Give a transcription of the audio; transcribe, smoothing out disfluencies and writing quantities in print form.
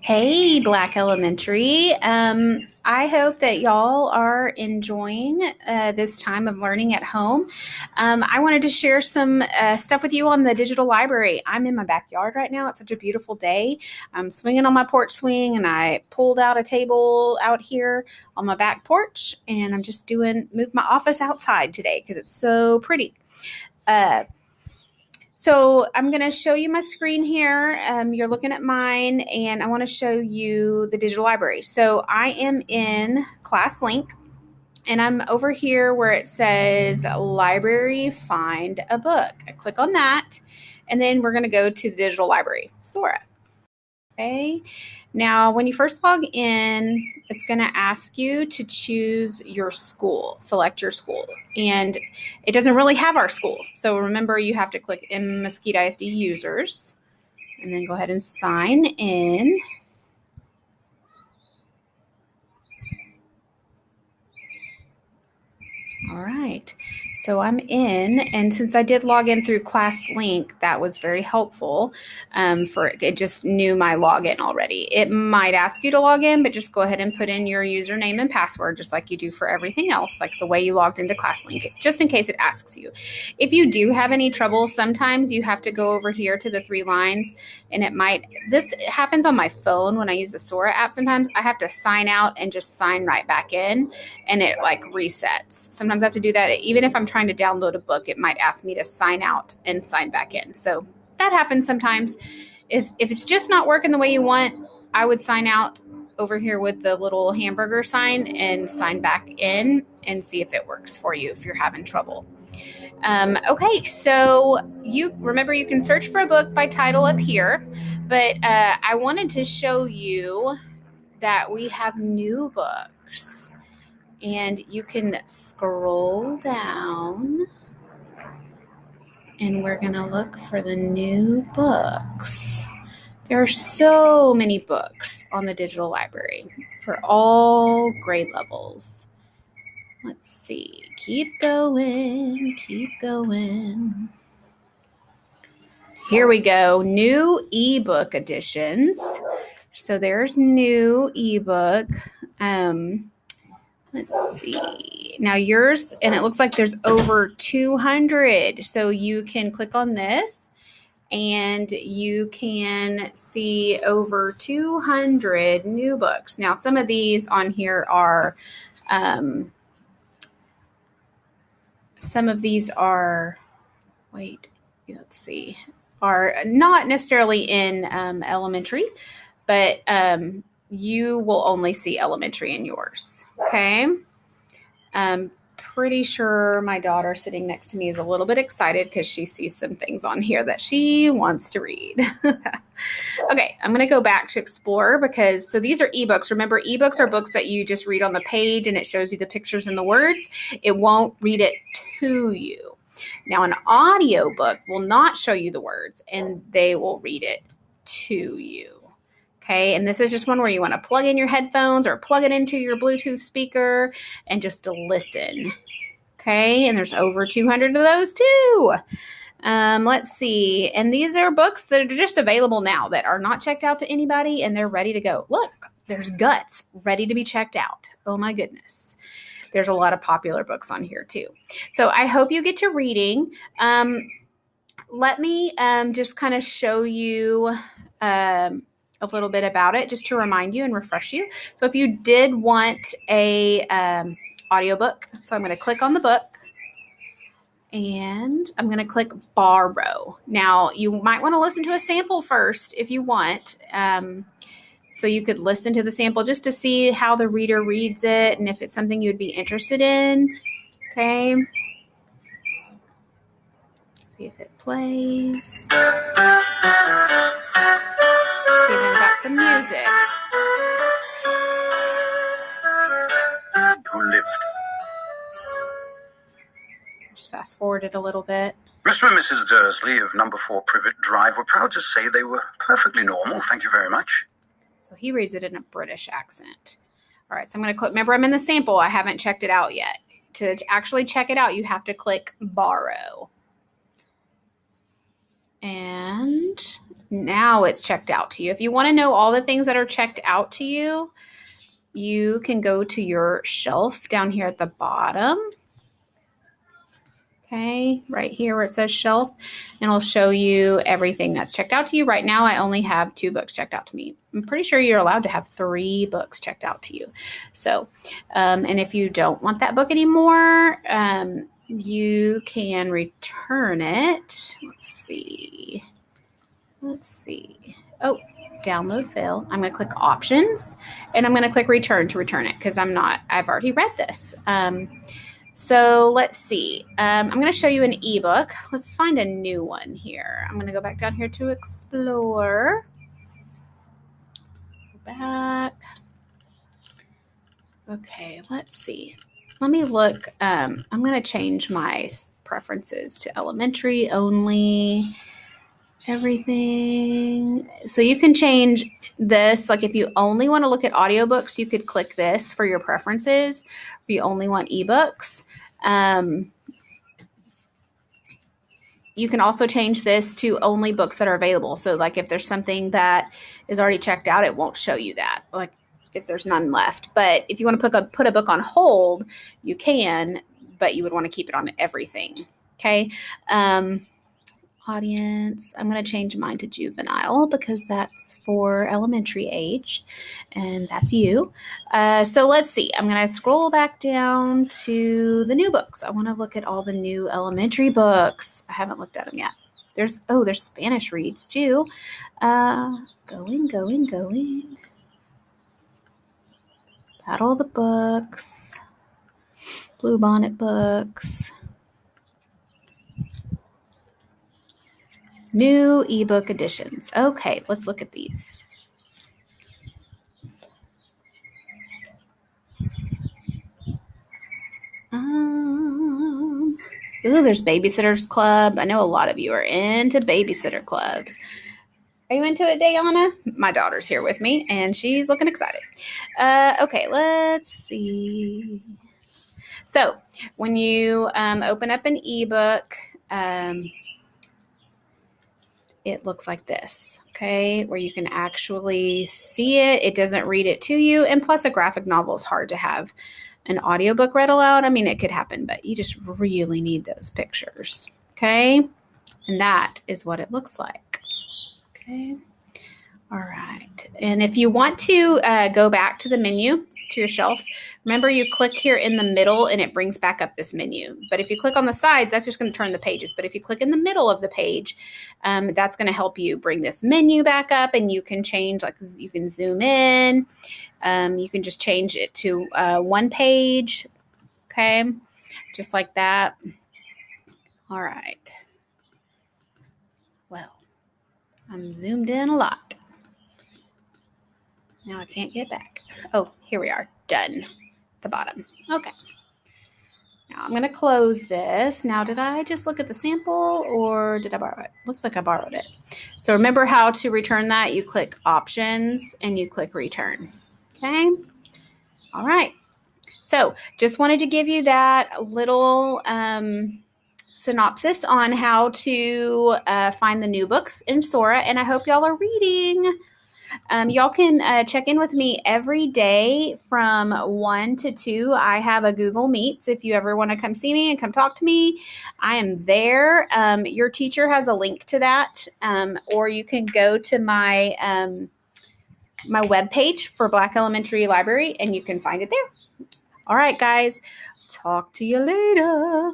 Hey, Black Elementary. I hope that y'all are enjoying this time of learning at home. I wanted to share some stuff with you on the digital library. I'm in my backyard right now. It's such a beautiful day. I'm swinging on my porch swing, and I pulled out a table out here on my back porch, and I'm just move my office outside today because it's so pretty. So I'm going to show you my screen here. You're looking at mine, and I want to show you the digital library. So I am in Class Link, and I'm over here where it says Library Find a Book. I click on that, and then we're going to go to the digital library, SORA. Okay. Now, when you first log in, it's going to ask you to choose your school, select your school. And it doesn't really have our school. So remember, you have to click in Mesquite ISD users and then go ahead and sign in. All right, so I'm in, and since I did log in through Class Link, that was very helpful. It just knew my login already. It might ask you to log in, but just go ahead and put in your username and password, just like you do for everything else, like the way you logged into Class Link, just in case it asks you. If you do have any trouble, sometimes you have to go over here to the 3 lines, and this happens on my phone when I use the SORA app. Sometimes I have to sign out and just sign right back in, and it like resets. Sometimes I have to do that. Even if I'm trying to download a book, it might ask me to sign out and sign back in. So that happens sometimes. If it's just not working the way you want, I would sign out over here with the little hamburger sign and sign back in and see if it works for you if you're having trouble. Okay, so you can search for a book by title up here, but I wanted to show you that we have new books. And you can scroll down, and we're going to look for the new books. There are so many books on the digital library for all grade levels. Let's see. Keep going. Here we go. New ebook editions. So there's new ebook. Let's see. Now yours, and it looks like there's over 200. So you can click on this and you can see over 200 new books. Now some of these on here are, are not necessarily in elementary, but you will only see elementary in yours, okay? I'm pretty sure my daughter sitting next to me is a little bit excited because she sees some things on here that she wants to read. Okay, I'm going to go back to Explore so these are ebooks. Remember, ebooks are books that you just read on the page and it shows you the pictures and the words. It won't read it to you. Now, an audiobook will not show you the words and they will read it to you. Okay, and this is just one where you want to plug in your headphones or plug it into your Bluetooth speaker and just listen. Okay, and there's over 200 of those too. Let's see. And these are books that are just available now that are not checked out to anybody and they're ready to go. Look, there's Guts ready to be checked out. Oh my goodness. There's a lot of popular books on here too. So I hope you get to reading. Let me just kind of show you a little bit about it just to remind you and refresh you. So if you did want a audiobook, so I'm going to click on the book and I'm going to click borrow. Now you might want to listen to a sample first if you want. So you could listen to the sample just to see how the reader reads it and if it's something you'd be interested in. Okay. See if it plays. Even got some music. Who lived? Just fast forward it a little bit. Mr. and Mrs. Dursley of number 4 Privet Drive were proud to say they were perfectly normal. Thank you very much. So he reads it in a British accent. All right, so I'm going to click. Remember, I'm in the sample. I haven't checked it out yet. To actually check it out, you have to click borrow. And Now it's checked out to you. If you want to know all the things that are checked out to you, you can go to your shelf down here at the bottom. Okay, right here where it says shelf, and it'll show you everything that's checked out to you. Right now, I only have 2 books checked out to me. I'm pretty sure you're allowed to have 3 books checked out to you. So, and if you don't want that book anymore, you can return it. Let's see. Oh, download fail. I'm going to click options, and I'm going to click return to return it because I've already read this. So let's see. I'm going to show you an ebook. Let's find a new one here. I'm going to go back down here to explore. Go back. Okay, let's see. Let me look. I'm going to change my preferences to elementary only. Everything. So you can change this. Like if you only want to look at audiobooks, you could click this for your preferences. If you only want ebooks, you can also change this to only books that are available. So like if there's something that is already checked out, it won't show you that. Like if there's none left. But if you want to put a book on hold, you can, but you would want to keep it on everything. Okay. Audience. I'm going to change mine to juvenile because that's for elementary age, and that's you. So let's see. I'm going to scroll back down to the new books. I want to look at all the new elementary books. I haven't looked at them yet. There's Spanish reads too. Going. Battle of the Books. Bluebonnet books. New ebook editions. Okay, let's look at these. There's Babysitter's Club. I know a lot of you are into babysitter clubs. Are you into it, Dayana? My daughter's here with me, and she's looking excited. Okay, let's see. So when you open up an ebook, it looks like this, okay, where you can actually see it. It doesn't read it to you. And plus, a graphic novel is hard to have an audiobook read aloud. I mean, it could happen, but you just really need those pictures, okay? And that is what it looks like, okay? All right. And if you want to go back to the menu, to your shelf, remember you click here in the middle and it brings back up this menu. But if you click on the sides, that's just going to turn the pages. But if you click in the middle of the page, that's going to help you bring this menu back up, and you can change, like you can zoom in. You can just change it to one page. Okay. Just like that. All right. Well, I'm zoomed in a lot. Now I can't get back. Oh, here we are. Done. The bottom. Okay. Now I'm going to close this. Now, did I just look at the sample or did I borrow it? Looks like I borrowed it. So remember how to return that. You click options and you click return. Okay. All right. So just wanted to give you that little synopsis on how to find the new books in SORA. And I hope y'all are reading. Y'all can check in with me every day from 1 to 2. I have a Google Meets. If you ever want to come see me and come talk to me, I am there. Your teacher has a link to that, or you can go to my my webpage for Black Elementary Library, and you can find it there. All right, guys. Talk to you later.